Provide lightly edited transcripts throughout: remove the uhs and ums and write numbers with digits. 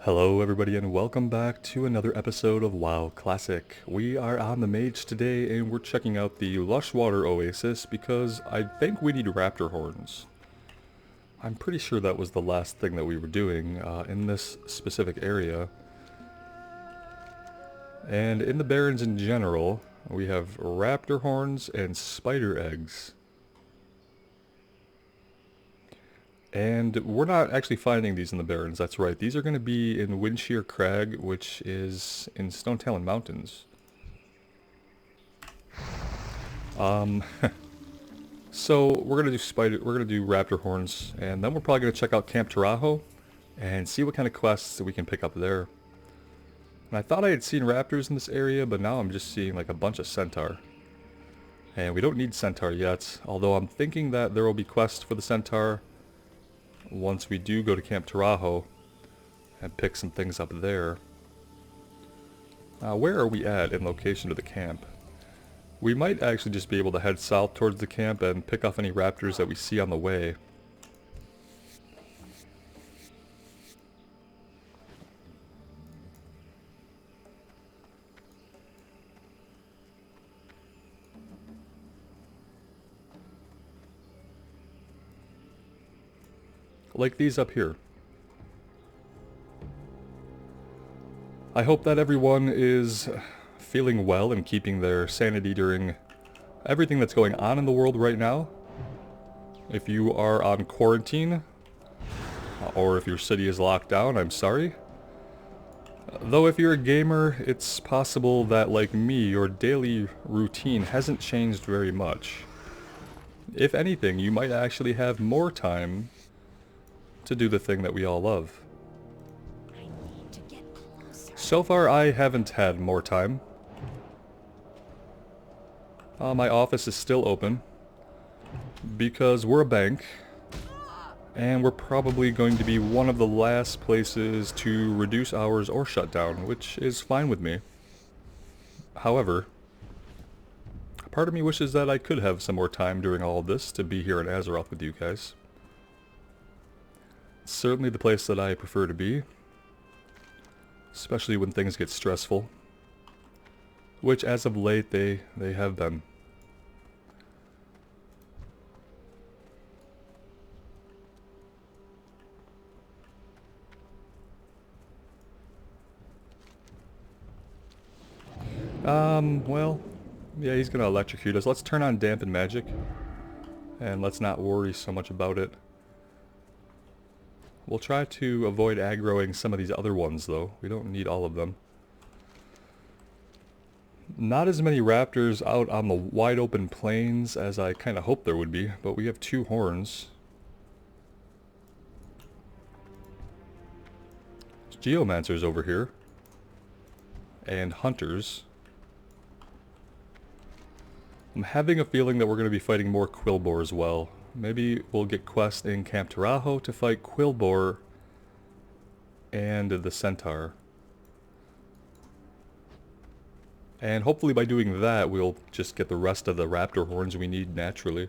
Hello everybody and welcome back to another episode of WoW Classic. We are on the Mage today and we're checking out the Lush Water Oasis because I think we need raptor horns. I'm pretty sure that was the last thing that we were doing in this specific area. And in the Barrens in general, we have raptor horns and spider eggs. And we're not actually finding these in the Barrens, that's right. These are going to be in Windshear Crag, which is in Stone Talon Mountains. So we're gonna do raptor horns, and then we're probably gonna check out Camp Tarajo and see what kind of quests that we can pick up there. And I thought I had seen raptors in this area, but now I'm just seeing like a bunch of centaur. And we don't need centaur yet, although I'm thinking that there will be quests for the centaur once we do go to Camp Tarajo and pick some things up there. Where are we at in location to the camp? We might actually just be able to head south towards the camp and pick off any raptors that we see on the way. Like these up here. I hope that everyone is feeling well and keeping their sanity during everything that's going on in the world right now. If you are on quarantine, or if your city is locked down, I'm sorry. Though if you're a gamer, it's possible that, like me, your daily routine hasn't changed very much. If anything, you might actually have more time to do the thing that we all love. So far, I haven't had more time. My office is still open because we're a bank, and we're probably going to be one of the last places to reduce hours or shut down, which is fine with me. However, part of me wishes that I could have some more time during all of this to be here in Azeroth with you guys. It's certainly the place that I prefer to be, especially when things get stressful, which as of late they have been. Well, yeah, he's gonna electrocute us. Let's turn on dampen magic, and let's not worry so much about it. We'll try to avoid aggroing some of these other ones, though. We don't need all of them. Not as many raptors out on the wide open plains as I kind of hoped there would be, but we have 2 horns. There's geomancers over here. And hunters. I'm having a feeling that we're going to be fighting more Quillboar as well. Maybe we'll get quests in Camp Tarajo to fight Quillboar and the centaur. And hopefully by doing that, we'll just get the rest of the raptor horns we need naturally.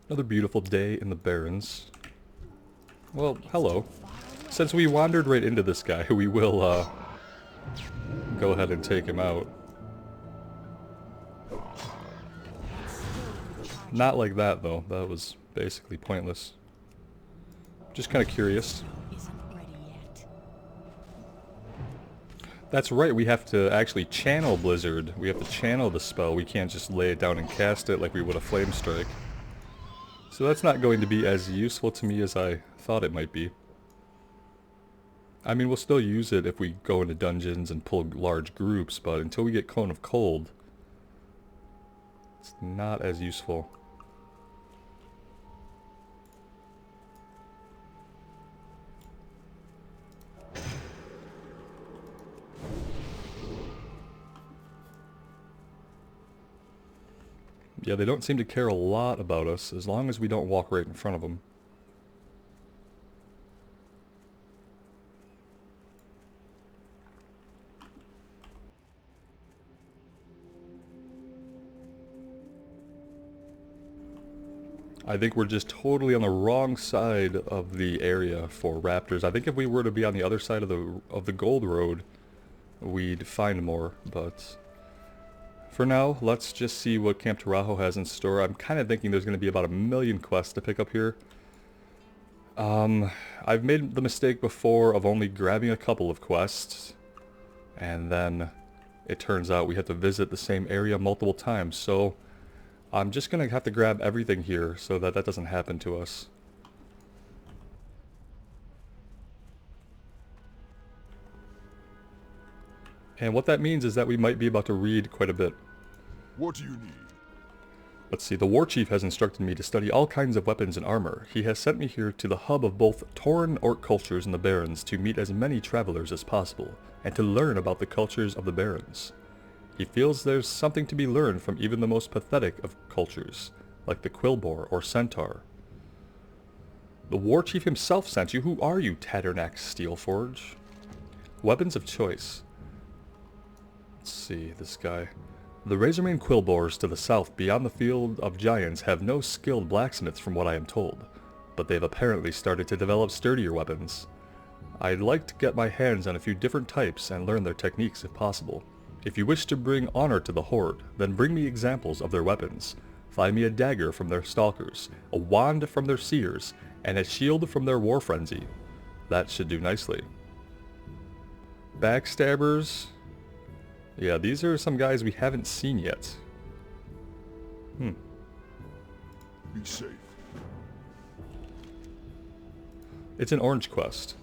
Another beautiful day in the Barrens. Well, hello. Since we wandered right into this guy, we will go ahead and take him out. Not like that, though. That was basically pointless. Just kind of curious. That's right, we have to actually channel Blizzard. We have to channel the spell. We can't just lay it down and cast it like we would a Flame Strike. So that's not going to be as useful to me as I thought it might be. I mean, we'll still use it if we go into dungeons and pull large groups, but until we get Cone of Cold, it's not as useful. Yeah, they don't seem to care a lot about us, as long as we don't walk right in front of them. I think we're just totally on the wrong side of the area for raptors. I think if we were to be on the other side of the gold road, we'd find more, but for now, let's just see what Camp Taurajo has in store. I'm kind of thinking there's going to be about 1,000,000 quests to pick up here. I've made the mistake before of only grabbing a couple of quests, and then it turns out we have to visit the same area multiple times, so I'm just going to have to grab everything here so that that doesn't happen to us. And what that means is that we might be about to read quite a bit. What do you need? Let's see, the War Chief has instructed me to study all kinds of weapons and armor. He has sent me here to the hub of both Tauren orc cultures in the Barrens to meet as many travelers as possible, and to learn about the cultures of the Barrens. He feels there's something to be learned from even the most pathetic of cultures, like the Quillboar or Centaur. The War Chief himself sent you? Who are you, Tatternack Steelforge? Weapons of choice. Let's see, this guy. The Razormane Quillboars to the south beyond the Field of Giants have no skilled blacksmiths from what I am told, but they've apparently started to develop sturdier weapons. I'd like to get my hands on a few different types and learn their techniques if possible. If you wish to bring honor to the Horde, then bring me examples of their weapons. Find me a dagger from their stalkers, a wand from their seers, and a shield from their war frenzy. That should do nicely. Backstabbers. Yeah, these are some guys we haven't seen yet. Be safe. It's an orange quest.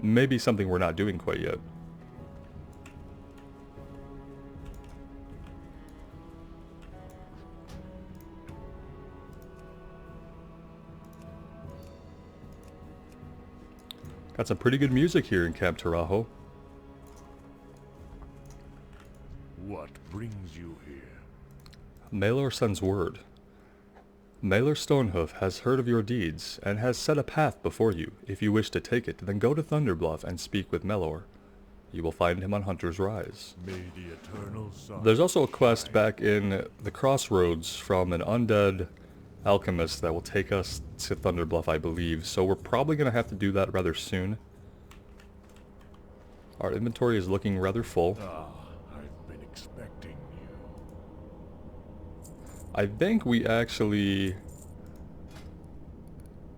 Maybe something we're not doing quite yet. Got some pretty good music here in Camp Taurajo. What brings you here? Maelor sends word. Maelor Stonehoof has heard of your deeds, and has set a path before you. If you wish to take it, then go to Thunderbluff and speak with Maelor. You will find him on Hunter's Rise. May the eternal sun. There's also a quest back in the Crossroads from an undead alchemist that will take us to Thunderbluff, I believe, so we're probably going to have to do that rather soon. Our inventory is looking rather full. I've been expecting you. I think we actually,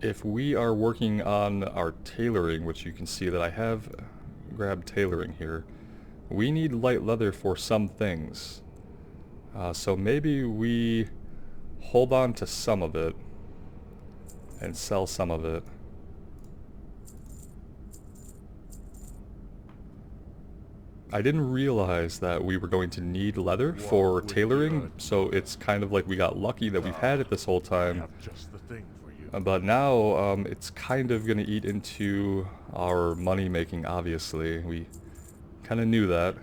if we are working on our tailoring, which you can see that I have grabbed tailoring here, we need light leather for some things. So maybe we hold on to some of it and sell some of it. I didn't realize that we were going to need leather for tailoring, so it's kind of like we got lucky that we've had it this whole time. Just the thing for you. But now it's kind of going to eat into our money making, obviously. We kind of knew that.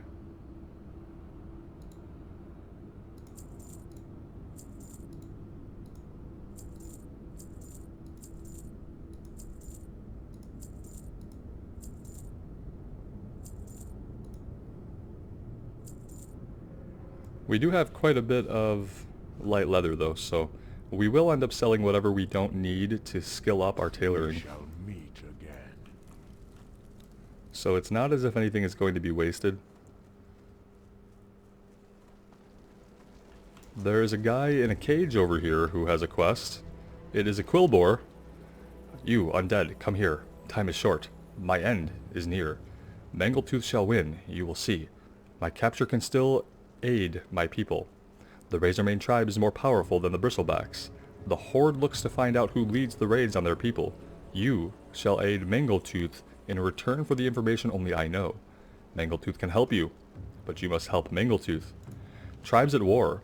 We do have quite a bit of light leather though, so we will end up selling whatever we don't need to skill up our We tailoring. shall meet again. So it's not as if anything is going to be wasted. There is a guy in a cage over here who has a quest. It is a Quillboar. You, undead, come here. Time is short. My end is near. Mangletooth shall win, you will see. My capture can still aid my people. The Razormane tribe is more powerful than the Bristlebacks. The Horde looks to find out who leads the raids on their people. You shall aid Mangletooth in return for the information only I know. Mangletooth can help you, but you must help Mangletooth. Tribes at war.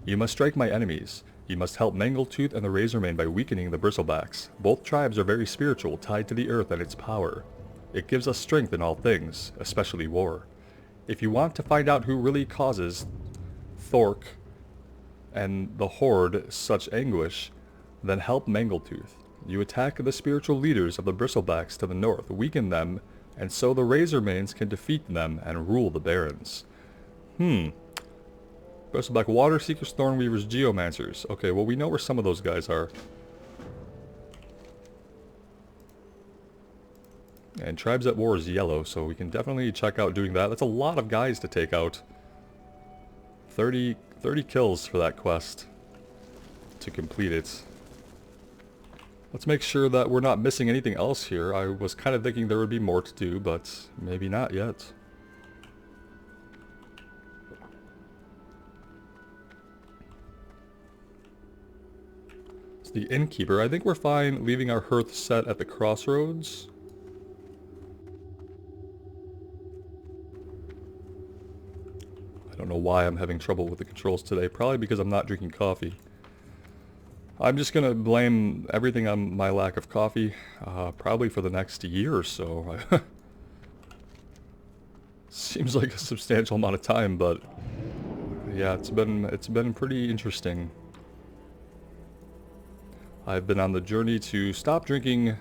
You must strike my enemies. You must help Mangletooth and the Razormane by weakening the Bristlebacks. Both tribes are very spiritual, tied to the earth and its power. It gives us strength in all things, especially war. If you want to find out who really causes Thork and the Horde such anguish, then help Mangletooth. You attack the spiritual leaders of the Bristlebacks to the north, weaken them, and so the Razormanes can defeat them and rule the Barrens. Bristleback Water Seekers, Thornweavers, Geomancers. Okay, well we know where some of those guys are. And Tribes at War is yellow, so we can definitely check out doing that. That's a lot of guys to take out. 30 kills for that quest to complete it. Let's make sure that we're not missing anything else here. I was kind of thinking there would be more to do, but maybe not yet. It's the Innkeeper. I think we're fine leaving our hearth set at the crossroads. I don't know why I'm having trouble with the controls today. Probably because I'm not drinking coffee. I'm just gonna blame everything on my lack of coffee, probably for the next year or so. Seems like a substantial amount of time, but yeah, it's been pretty interesting. I've been on the journey to stop drinking.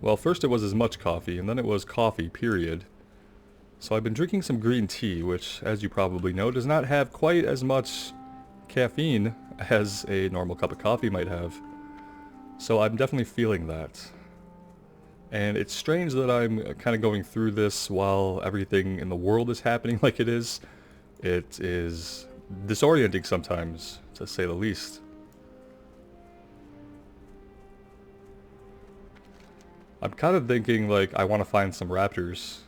Well, first it was as much coffee, and then it was coffee, period. So I've been drinking some green tea, which, as you probably know, does not have quite as much caffeine as a normal cup of coffee might have. So I'm definitely feeling that. And it's strange that I'm kind of going through this while everything in the world is happening like it is. It is disorienting sometimes, to say the least. I'm kind of thinking, like, I want to find some raptors.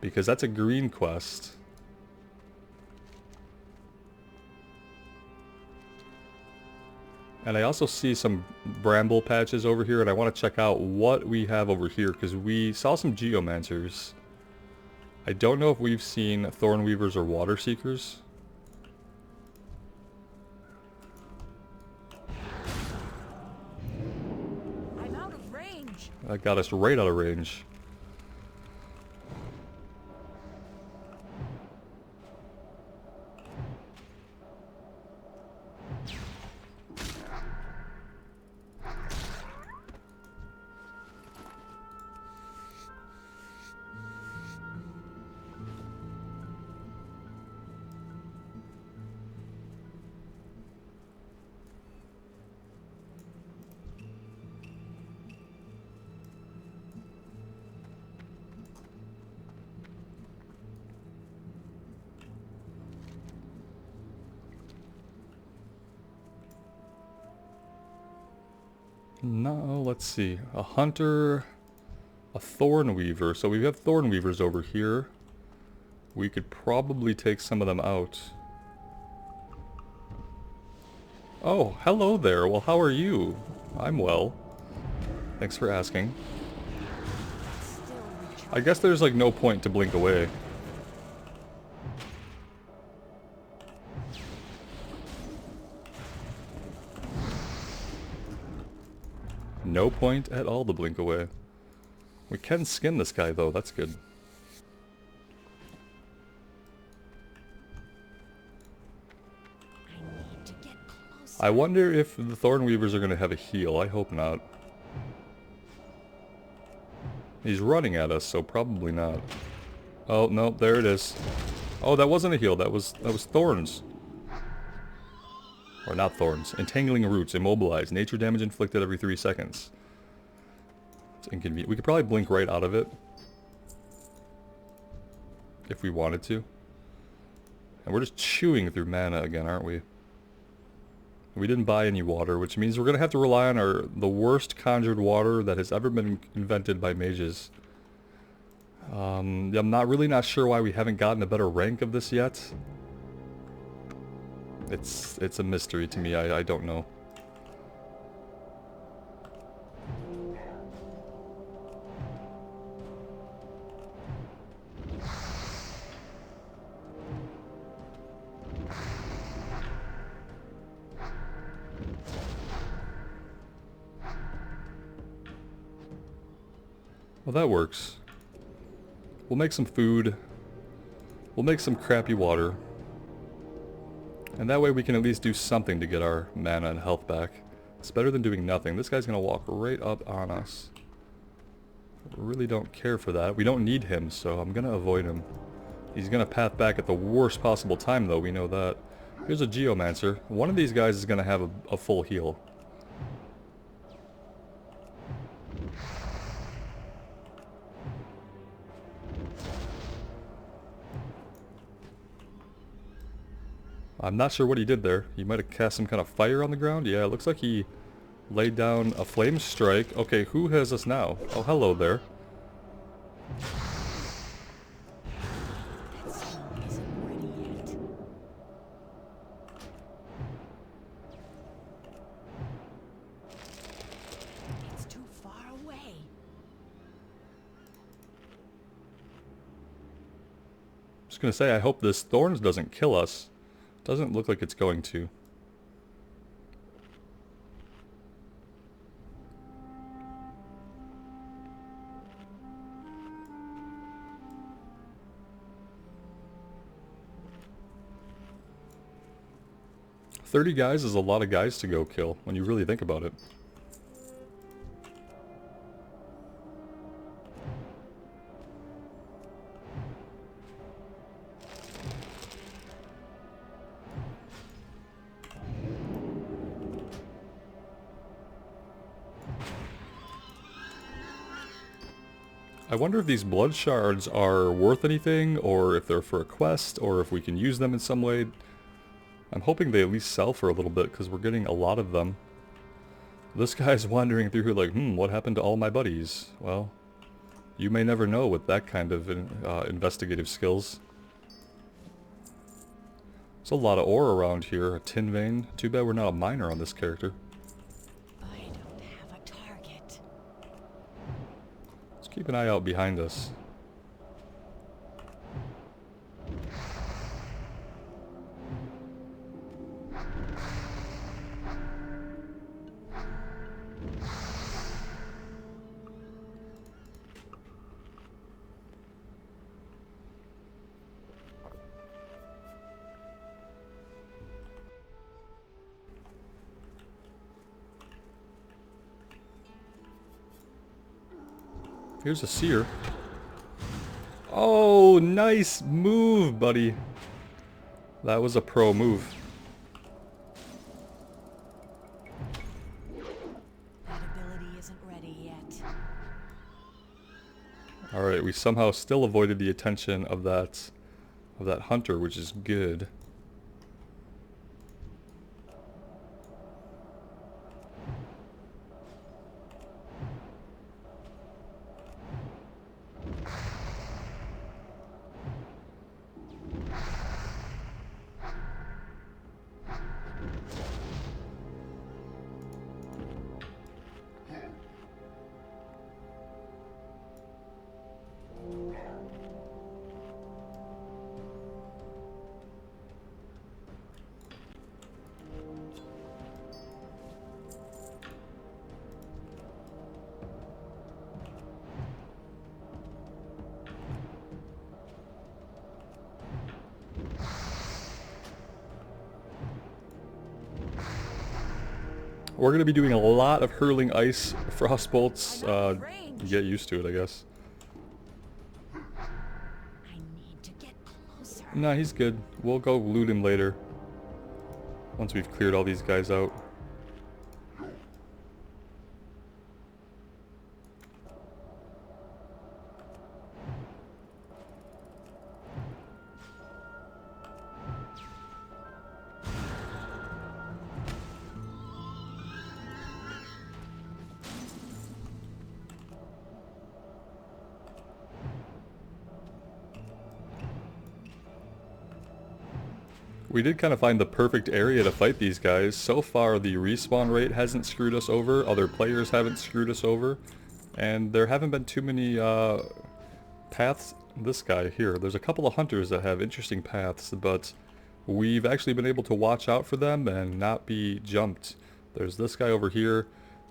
Because that's a green quest. And I also see some bramble patches over here, and I want to check out what we have over here, because we saw some geomancers. I don't know if we've seen thornweavers or water seekers. I'm out of range. That got us right out of range. No, let's see. A hunter, a thornweaver. So we have thornweavers over here. We could probably take some of them out. Oh, hello there. Well, how are you? I'm well. Thanks for asking. I guess there's like no point to blink away. No point at all to blink away. We can skin this guy though, that's good. I wonder if the Thornweavers are going to have a heal. I hope not. He's running at us, so probably not. Oh, no, there it is. Oh, that wasn't a heal. That was thorns. Or not thorns. Entangling roots. Immobilized. Nature damage inflicted every 3 seconds. It's inconvenient. We could probably blink right out of it. If we wanted to. And we're just chewing through mana again, aren't we? We didn't buy any water, which means we're going to have to rely on the worst conjured water that has ever been invented by mages. I'm really not sure why we haven't gotten a better rank of this yet. It's a mystery to me, I don't know. Well, that works. We'll make some food. We'll make some crappy water. And that way we can at least do something to get our mana and health back. It's better than doing nothing. This guy's gonna walk right up on us. Really don't care for that. We don't need him, so I'm gonna avoid him. He's gonna path back at the worst possible time, though, we know that. Here's a Geomancer. One of these guys is gonna have a full heal. I'm not sure what he did there. He might have cast some kind of fire on the ground. Yeah, it looks like he laid down a flame strike. Okay, who has us now? Oh, hello there. That song isn't ready yet. It's too far away. Just gonna say, I hope this Thorns doesn't kill us. Doesn't look like it's going to. $30 guys is a lot of guys to go kill when you really think about it. I wonder if these blood shards are worth anything, or if they're for a quest, or if we can use them in some way. I'm hoping they at least sell for a little bit, because we're getting a lot of them. This guy's wandering through here like, what happened to all my buddies? Well, you may never know with that kind of investigative skills. There's a lot of ore around here. A tin vein. Too bad we're not a miner on this character. I don't have a target. Let's keep an eye out behind us. Here's a seer. Oh, nice move, buddy. That was a pro move. That ability isn't ready yet. Alright, we somehow still avoided the attention of that hunter, which is good. We're going to be doing a lot of hurling ice frost bolts. Get used to it, I guess. I need to get closer. Nah, he's good. We'll go loot him later. Once we've cleared all these guys out. We did kind of find the perfect area to fight these guys. So far, the respawn rate hasn't screwed us over, other players haven't screwed us over, and there haven't been too many paths. This guy here, there's a couple of hunters that have interesting paths, but we've actually been able to watch out for them and not be jumped. There's this guy over here,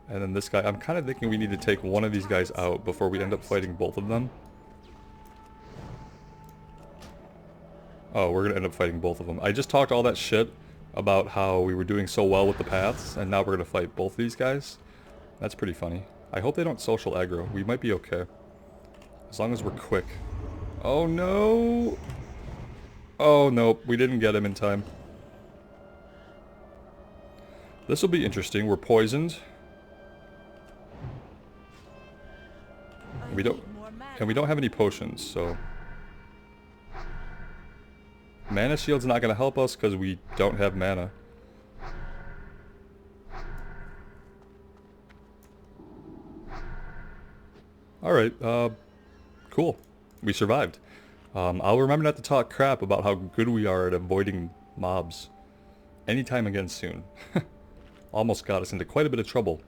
and then this guy. I'm kind of thinking we need to take one of these guys out before we end up fighting both of them. Oh, we're gonna end up fighting both of them. I just talked all that shit about how we were doing so well with the paths, and now we're gonna fight both these guys. That's pretty funny. I hope they don't social aggro. We might be okay. As long as we're quick. Oh no! Oh, nope. We didn't get him in time. This will be interesting. We're poisoned. I We don't... need more mana. And we don't have any potions, so... Mana shield's not going to help us because we don't have mana. Alright, cool. We survived. I'll remember not to talk crap about how good we are at avoiding mobs. Anytime again soon. Almost got us into quite a bit of trouble.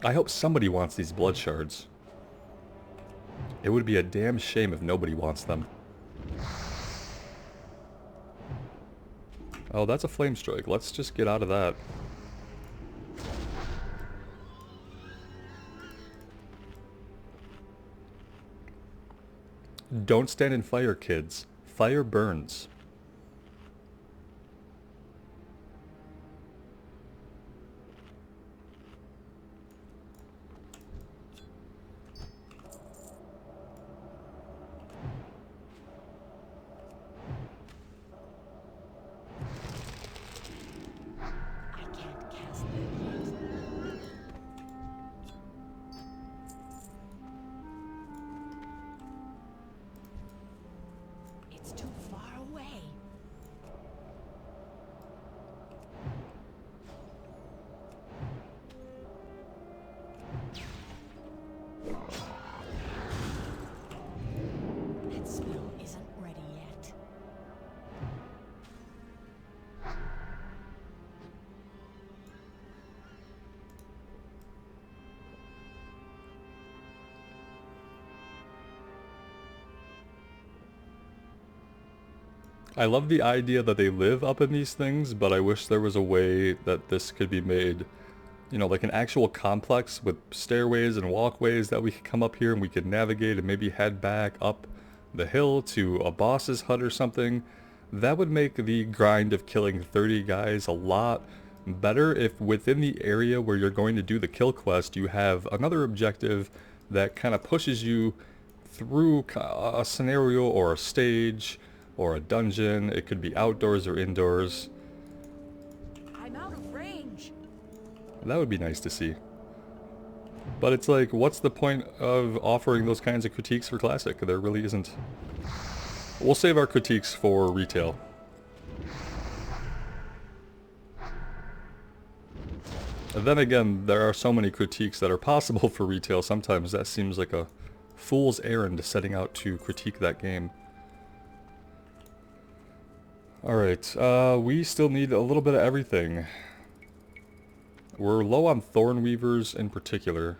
I hope somebody wants these blood shards. It would be a damn shame if nobody wants them. Oh, that's a flame strike. Let's just get out of that. Don't stand in fire, kids. Fire burns. I can't cast that yet. It's too far away. That spell isn't ready yet. I love the idea that they live up in these things, but I wish there was a way that this could be made, you know, like an actual complex with stairways and walkways that we could come up here and we could navigate and maybe head back up the hill to a boss's hut or something. That would make the grind of killing 30 guys a lot better if within the area where you're going to do the kill quest you have another objective that kind of pushes you through a scenario or a stage or a dungeon. It could be outdoors or indoors. I'm out of range. That would be nice to see. But it's like, what's the point of offering those kinds of critiques for Classic? There really isn't. We'll save our critiques for retail. And then again, there are so many critiques that are possible for retail, sometimes that seems like a fool's errand setting out to critique that game. Alright, we still need a little bit of everything. We're low on Thorn Weavers in particular.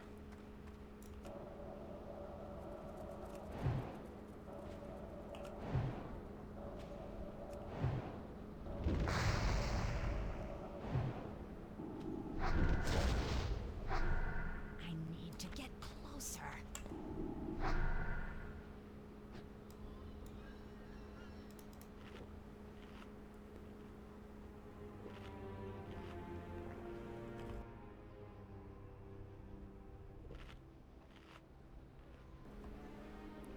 I need to get closer.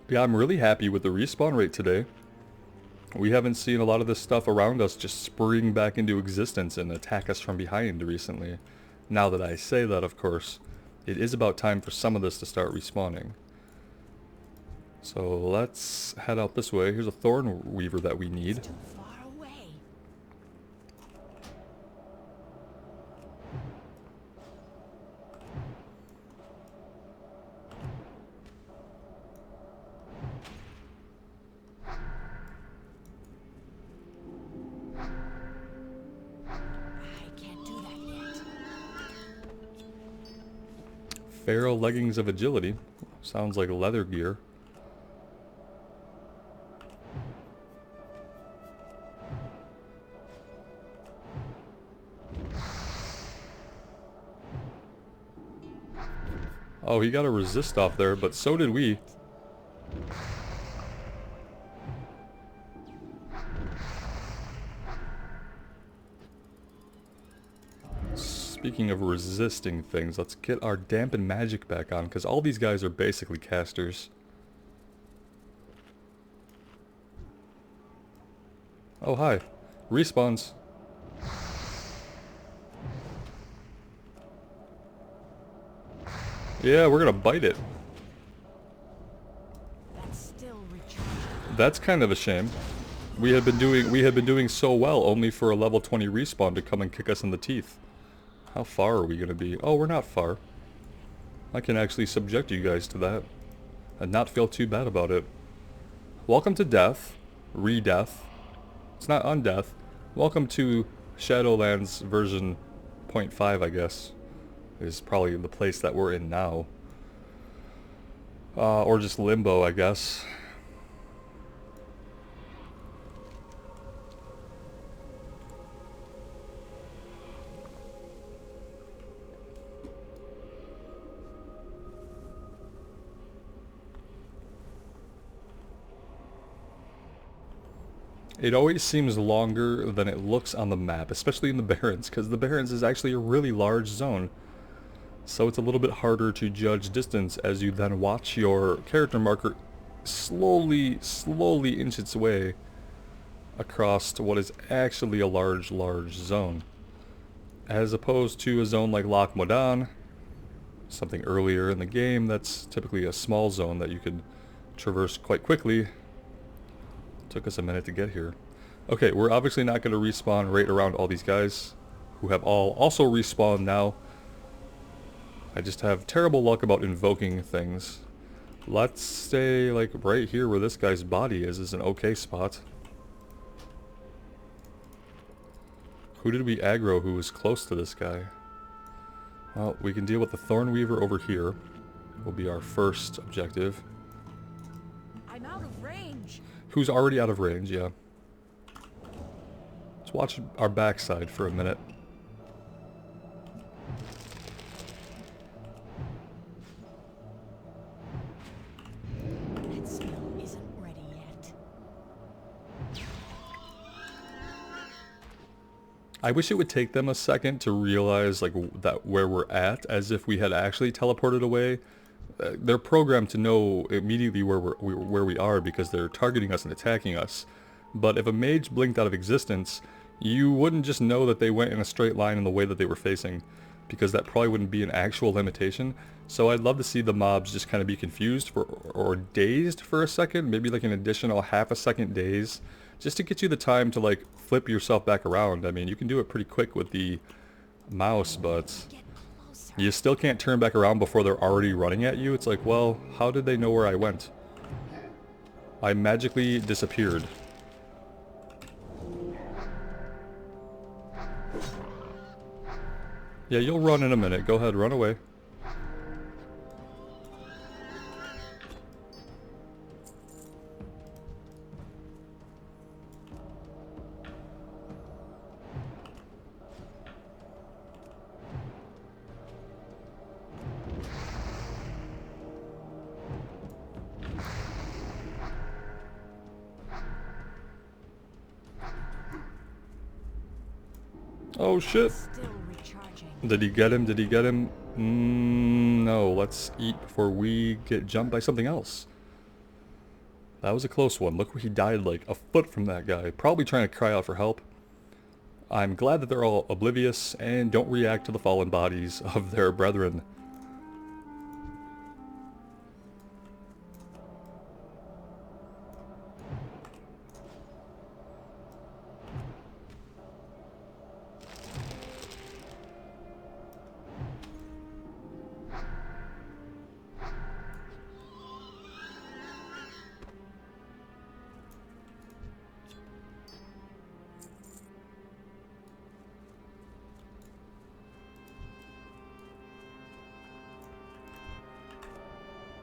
Yeah, I'm really happy with the respawn rate today. We haven't seen a lot of this stuff around us just spring back into existence and attack us from behind recently. Now that I say that, of course, it is about time for some of this to start respawning. So let's head out this way. Here's a Thorn Weaver that we need. It's too far away. I can't do that yet. Pharaoh Leggings of Agility. Sounds like leather gear. Oh, he got a resist off there, but so did we. Speaking of resisting things, let's get our dampen magic back on, because all these guys are basically casters. Oh, hi. Respawns. Yeah, we're gonna bite it. That's still recharging. That's kind of a shame. We had been doing so well, only for a level 20 respawn to come and kick us in the teeth. How far are we gonna be? Oh, we're not far. I can actually subject you guys to that and not feel too bad about it. Welcome to death. Re-death. It's not undeath. Welcome to Shadowlands version 0.5, I guess. Is probably the place that we're in now. Or just limbo, I guess. It always seems longer than it looks on the map, especially in the Barrens, because the Barrens is actually a really large zone. So it's a little bit harder to judge distance as you then watch your character marker slowly inch its way across to what is actually a large zone. As opposed to a zone like Loch Modan, something earlier in the game that's typically a small zone that you could traverse quite quickly. Took us a minute to get here. Okay, we're obviously not going to respawn right around all these guys who have all also respawned now. I just have terrible luck about invoking things. Let's stay like right here where this guy's body is an okay spot. Who did we aggro who was close to this guy? Well, we can deal with the Thornweaver over here. Will be our first objective. I'm out of range. Who's already out of range, yeah. Let's watch our backside for a minute. That spell isn't ready yet. I wish it would take them a second to realize like that where we're at, as if we had actually teleported away. They're programmed to know immediately where we are because they're targeting us and attacking us. But if a mage blinked out of existence, you wouldn't just know that they went in a straight line in the way that they were facing, because that probably wouldn't be an actual limitation. So I'd love to see the mobs just kind of be confused or dazed for a second, maybe like an additional half a second daze, just to get you the time to like flip yourself back around. I mean, you can do it pretty quick with the mouse, but Get closer. you still can't turn back around before they're already running at you. It's like, well, how did they know where I went? I magically disappeared. Yeah, you'll run in a minute. Go ahead, run away. Oh shit. Still recharging. Did he get him? Did he get him? No, let's eat before we get jumped by something else. That was a close one. Look where he died like a foot from that guy. Probably trying to cry out for help. I'm glad that they're all oblivious and don't react to the fallen bodies of their brethren.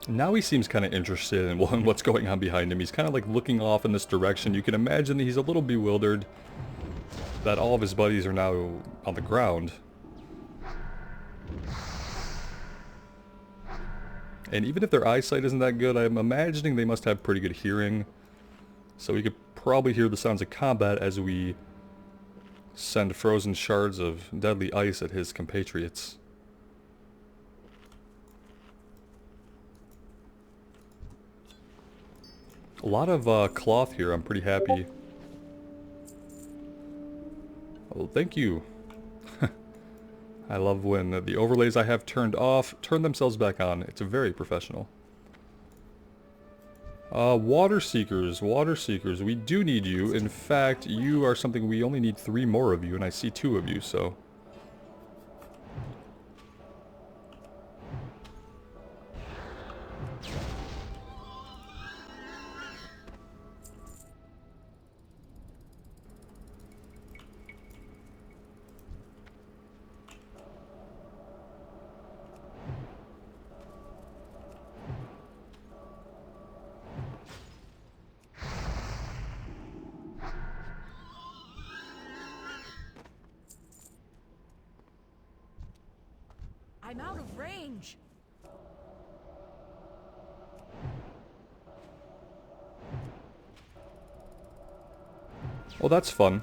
Now he seems kind of interested in what's going on behind him. He's kind of like looking off in this direction. You can imagine that he's a little bewildered that all of his buddies are now on the ground. And even if their eyesight isn't that good, I'm imagining they must have pretty good hearing. So we could probably hear the sounds of combat as we send frozen shards of deadly ice at his compatriots. A lot of cloth here, I'm pretty happy. Well, thank you. I love when the overlays I have turned off turn themselves back on. It's very professional. Water Seekers, we do need you. In fact, you are something we only need 3 more of you, and I see 2 of you, so... I'm out of range. Well, that's fun.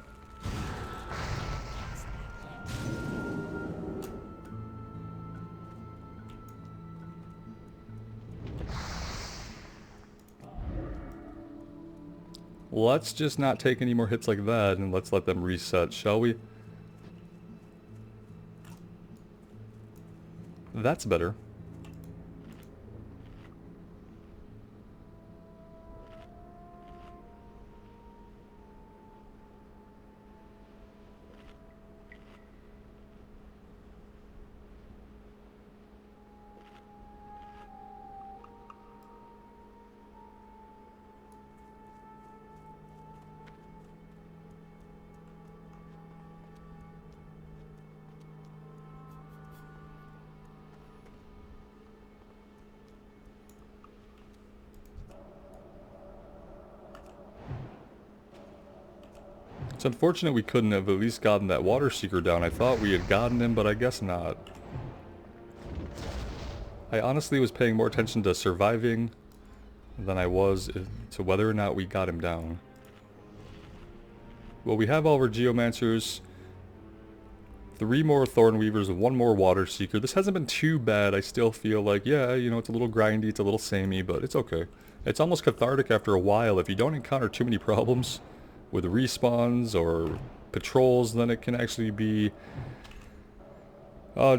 Let's just not take any more hits like that, and let's let them reset, shall we? That's better. It's unfortunate we couldn't have at least gotten that Water Seeker down. I thought we had gotten him, but I guess not. I honestly was paying more attention to surviving than I was to whether or not we got him down. Well, we have all our Geomancers, 3 more Thornweavers, and 1 more Water Seeker. This hasn't been too bad. I still feel like, yeah, you know, it's a little grindy, it's a little samey, but it's okay. It's almost cathartic after a while. If you don't encounter too many problems with respawns or patrols, then it can actually be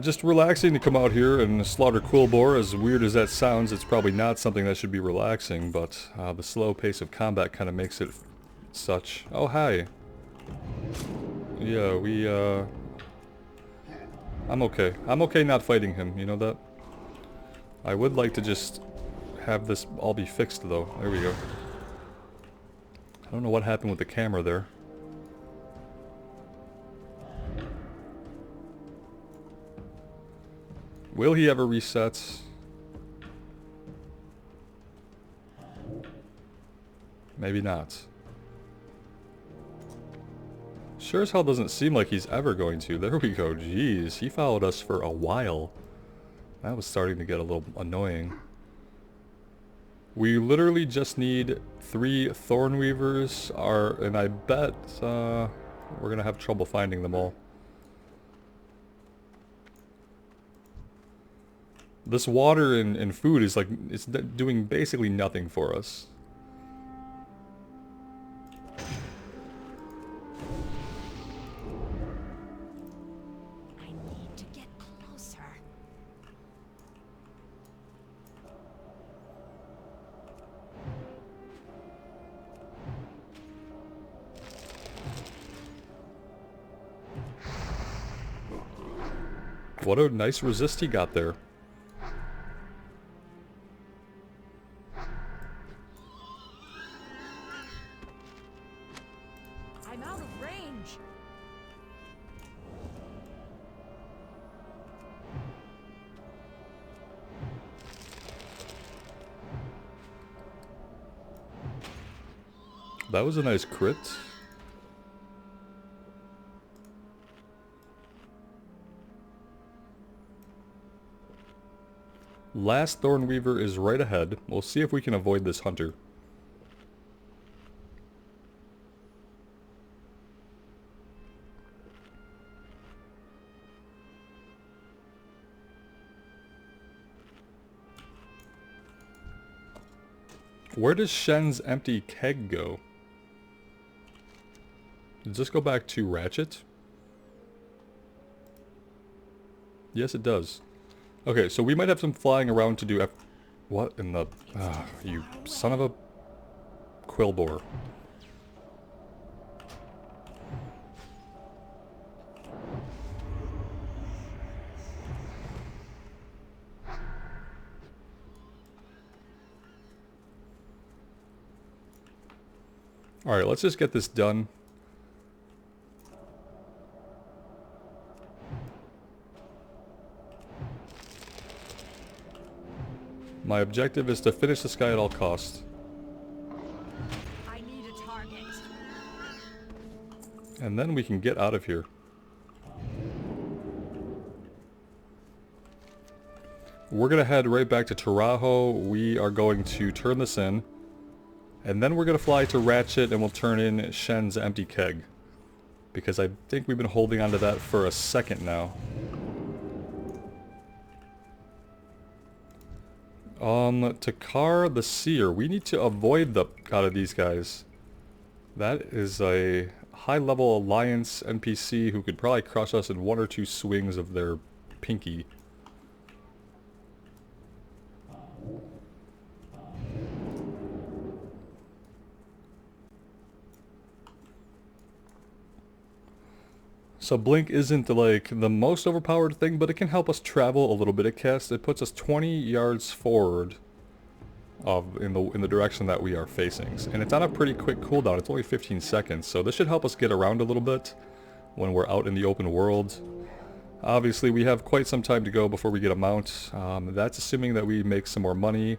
just relaxing to come out here and slaughter Quillbore. As weird as that sounds, it's probably not something that should be relaxing, but the slow pace of combat kind of makes it such. Oh, hi. Yeah, I'm okay. I'm okay not fighting him, you know that? I would like to just have this all be fixed, though. There we go. I don't know what happened with the camera there. Will he ever reset? Maybe not. Sure as hell doesn't seem like he's ever going to. There we go. Jeez, he followed us for a while. That was starting to get a little annoying. We literally just need 3 Thornweavers, and I bet we're gonna have trouble finding them all. This water and food is like, it's doing basically nothing for us. I need to get closer. What a nice resist he got there. I'm out of range. That was a nice crit. Last Thornweaver is right ahead. We'll see if we can avoid this hunter. Where does Shen's empty keg go? Does this go back to Ratchet? Yes, it does. Okay, so we might have some flying around to do. What in the... you son of a... Quillbore. Alright, let's just get this done. My objective is to finish this guy at all costs. I need a target. And then we can get out of here. We're going to head right back to Tarajo. We are going to turn this in. And then we're going to fly to Ratchet and we'll turn in Shen's empty keg. Because I think we've been holding on to that for a second now. Takar the Seer. We need to avoid the god of these guys. That is a high-level Alliance NPC who could probably crush us in 1 or 2 swings of their pinky. So Blink isn't like the most overpowered thing, but it can help us travel a little bit at cast. It puts us 20 yards forward in the direction that we are facing. And it's on a pretty quick cooldown. It's only 15 seconds, so this should help us get around a little bit when we're out in the open world. Obviously, we have quite some time to go before we get a mount. That's assuming that we make some more money.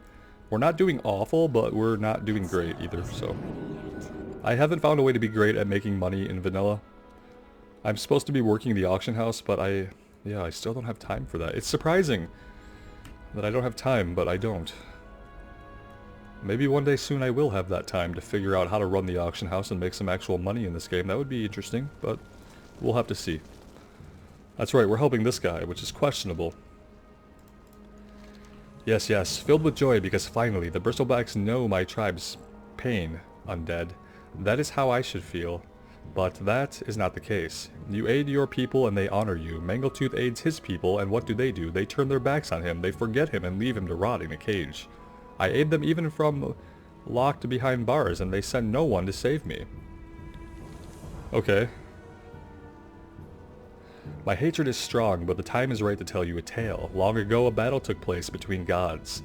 We're not doing awful, but we're not doing great either, so... I haven't found a way to be great at making money in vanilla. I'm supposed to be working the auction house, but I still don't have time for that. It's surprising that I don't have time, but I don't. Maybe one day soon I will have that time to figure out how to run the auction house and make some actual money in this game. That would be interesting, but we'll have to see. That's right, we're helping this guy, which is questionable. Yes, yes, filled with joy because finally the Bristlebacks know my tribe's pain, undead. That is how I should feel. But that is not the case. You aid your people and they honor you. Mangletooth aids his people and what do? They turn their backs on him, they forget him and leave him to rot in a cage. I aid them even from locked behind bars and they send no one to save me. Okay. My hatred is strong, but the time is right to tell you a tale. Long ago a battle took place between gods.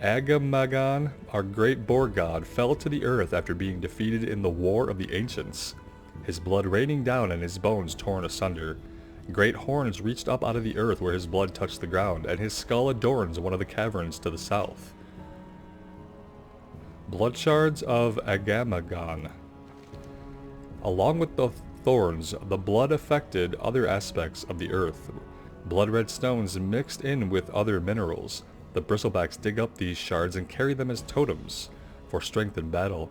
Agamagan, our great boar god, fell to the earth after being defeated in the War of the Ancients, his blood raining down and his bones torn asunder. Great horns reached up out of the earth where his blood touched the ground, and his skull adorns one of the caverns to the south. Blood shards of Agamagan. Along with the thorns, the blood affected other aspects of the earth. Blood-red stones mixed in with other minerals. The Bristlebacks dig up these shards and carry them as totems for strength in battle,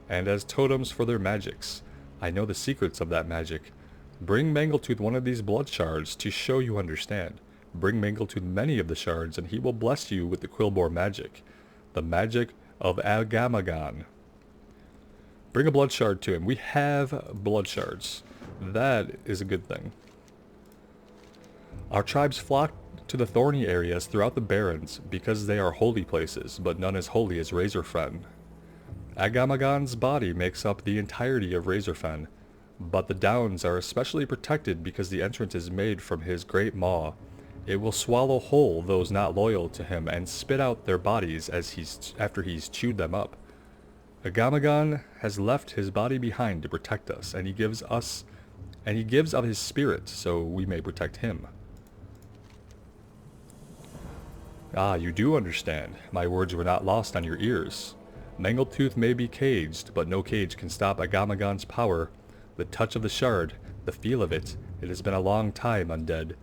and as totems for their magics. I know the secrets of that magic. Bring Mangletooth one of these blood shards to show you understand. Bring Mangletooth many of the shards and he will bless you with the Quillbore magic. The magic of Agamagan. Bring a blood shard to him. We have blood shards. That is a good thing. Our tribes flock to the thorny areas throughout the barrens because they are holy places, but none as holy as Razorfen. Agamagan's body makes up the entirety of Razorfen, but the downs are especially protected because the entrance is made from his great maw. It will swallow whole those not loyal to him and spit out their bodies after he's chewed them up. Agamagan has left his body behind to protect us, and he gives of his spirit so we may protect him. Ah, you do understand. My words were not lost on your ears. Mangletooth may be caged, but no cage can stop Agamagan's power. The touch of the shard, the feel of it, it has been a long time, undead.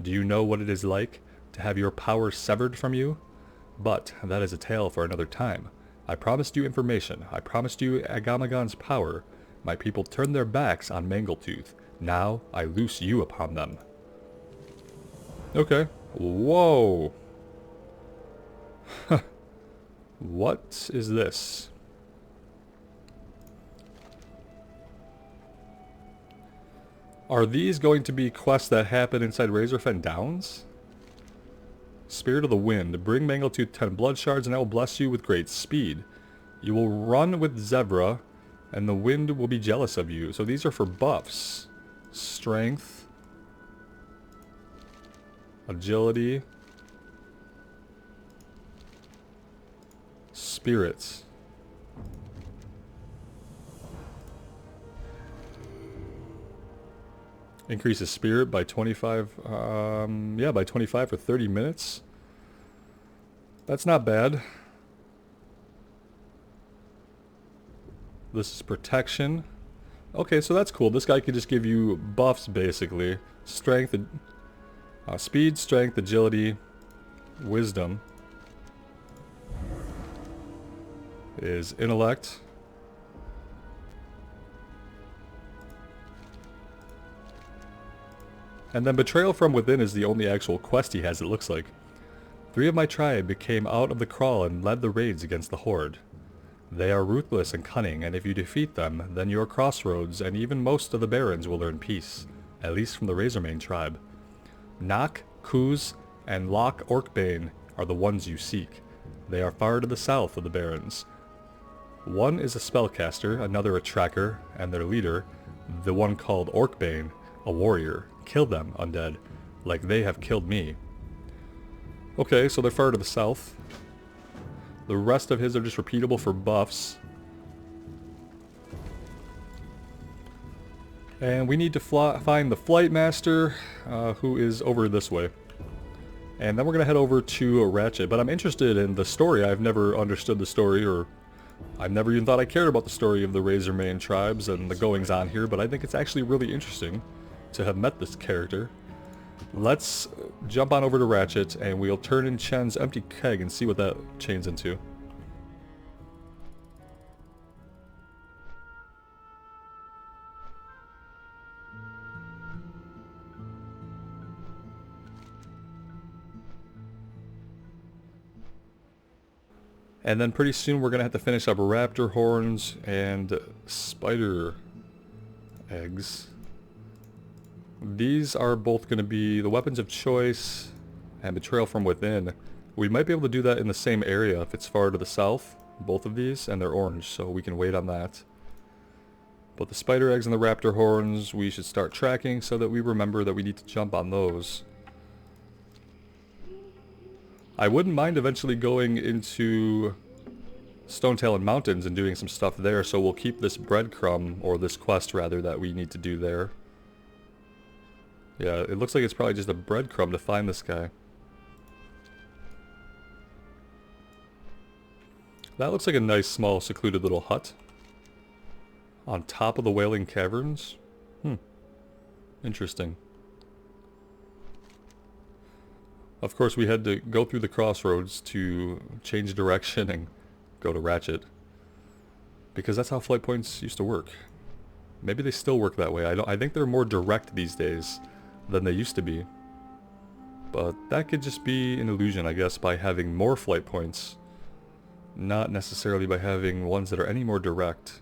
Do you know what it is like to have your power severed from you? But that is a tale for another time. I promised you information. I promised you Agamagan's power. My people turned their backs on Mangletooth. Now I loose you upon them. Okay. Whoa. What is this? Are these going to be quests that happen inside Razorfen Downs? Spirit of the Wind. Bring Mangletooth 10 blood shards and I will bless you with great speed. You will run with Zevra and the wind will be jealous of you. So these are for buffs. Strength. Agility. Spirits. Increases spirit by 25, yeah, by 25 for 30 minutes. That's not bad. This is protection. Okay, so that's cool. This guy could just give you buffs, basically. Strength, speed, strength, agility, wisdom. Is intellect. And then Betrayal from Within is the only actual quest he has, it looks like. 3 of my tribe came out of the crawl and led the raids against the Horde. They are ruthless and cunning, and if you defeat them, then your crossroads and even most of the barons will learn peace, at least from the Razormane tribe. Nock, Kuz, and Loch Orkbane are the ones you seek. They are far to the south of the barons. One is a spellcaster, another a tracker, and their leader, the one called Orkbane, a warrior. Kill them, undead, like they have killed me. Okay, so they're far to the south. The rest of his are just repeatable for buffs. And we need to find the Flight Master, who is over this way. And then we're going to head over to Ratchet. But I'm interested in the story. I've never understood the story, or I've never even thought I cared about the story of the Razormane tribes and the goings on here, but I think it's actually really interesting to have met this character. Let's jump on over to Ratchet and we'll turn in Chen's empty keg and see what that chains into. And then pretty soon we're going to have to finish up raptor horns and spider eggs. These are both going to be the weapons of choice and Betrayal from Within. We might be able to do that in the same area if it's far to the south, both of these, and they're orange, so we can wait on that. But the spider eggs and the raptor horns we should start tracking so that we remember that we need to jump on those. I wouldn't mind eventually going into Stonetalon Mountains and doing some stuff there, so we'll keep this breadcrumb, or this quest rather, that we need to do there. Yeah, it looks like it's probably just a breadcrumb to find this guy. That looks like a nice, small, secluded little hut. On top of the Wailing Caverns? Interesting. Of course, we had to go through the crossroads to change direction and go to Ratchet. Because that's how flight points used to work. Maybe they still work that way. I think they're more direct these days than they used to be. But that could just be an illusion, I guess, by having more flight points. Not necessarily by having ones that are any more direct.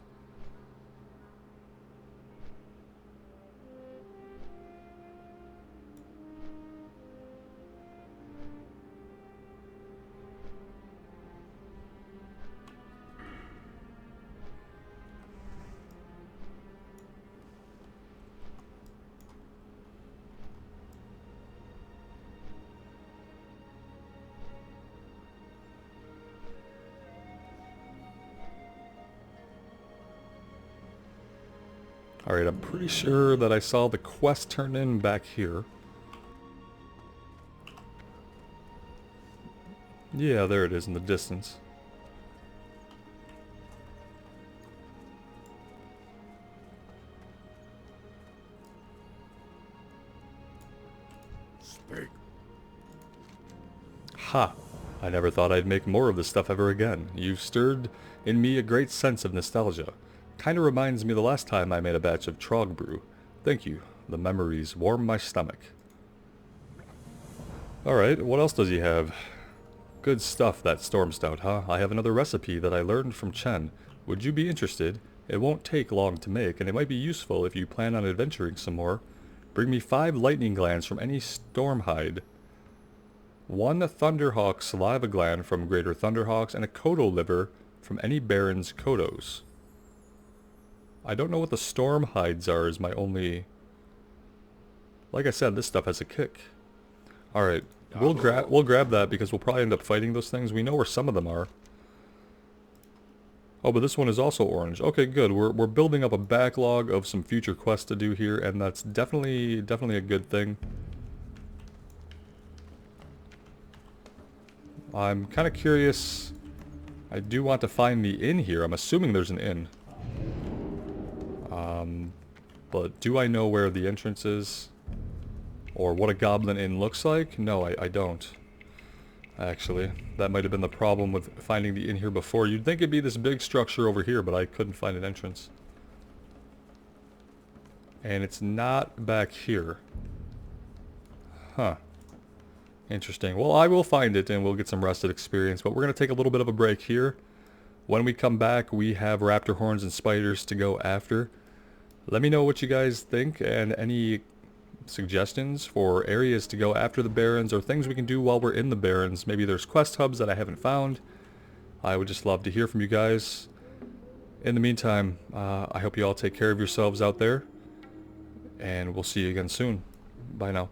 Alright, I'm pretty sure that I saw the quest turn in back here. Yeah, there it is in the distance. Speak. Ha! I never thought I'd make more of this stuff ever again. You've stirred in me a great sense of nostalgia. Kinda reminds me the last time I made a batch of Trog brew. Thank you. The memories warm my stomach. Alright, what else does he have? Good stuff, that storm stout, huh? I have another recipe that I learned from Chen. Would you be interested? It won't take long to make, and it might be useful if you plan on adventuring some more. Bring me 5 lightning glands from any storm hide. 1 Thunderhawk saliva gland from Greater Thunderhawks, and a Kodo liver from any Baron's Kodos. I don't know what the storm hides are is my only... Like I said, this stuff has a kick. Alright, we'll grab that because we'll probably end up fighting those things. We know where some of them are. Oh, but this one is also orange. Okay, good. We're building up a backlog of some future quests to do here, and that's definitely a good thing. I'm kind of curious. I do want to find the inn here. I'm assuming there's an inn. But do I know where the entrance is? Or what a goblin inn looks like? No, I don't. Actually, that might have been the problem with finding the inn here before. You'd think it'd be this big structure over here, but I couldn't find an entrance. And it's not back here. Huh. Interesting. Well, I will find it and we'll get some rested experience, but we're going to take a little bit of a break here. When we come back, we have raptor horns and spiders to go after. Let me know what you guys think and any suggestions for areas to go after the Barrens or things we can do while we're in the Barrens. Maybe there's quest hubs that I haven't found. I would just love to hear from you guys. In the meantime, I hope you all take care of yourselves out there, and we'll see you again soon. Bye now.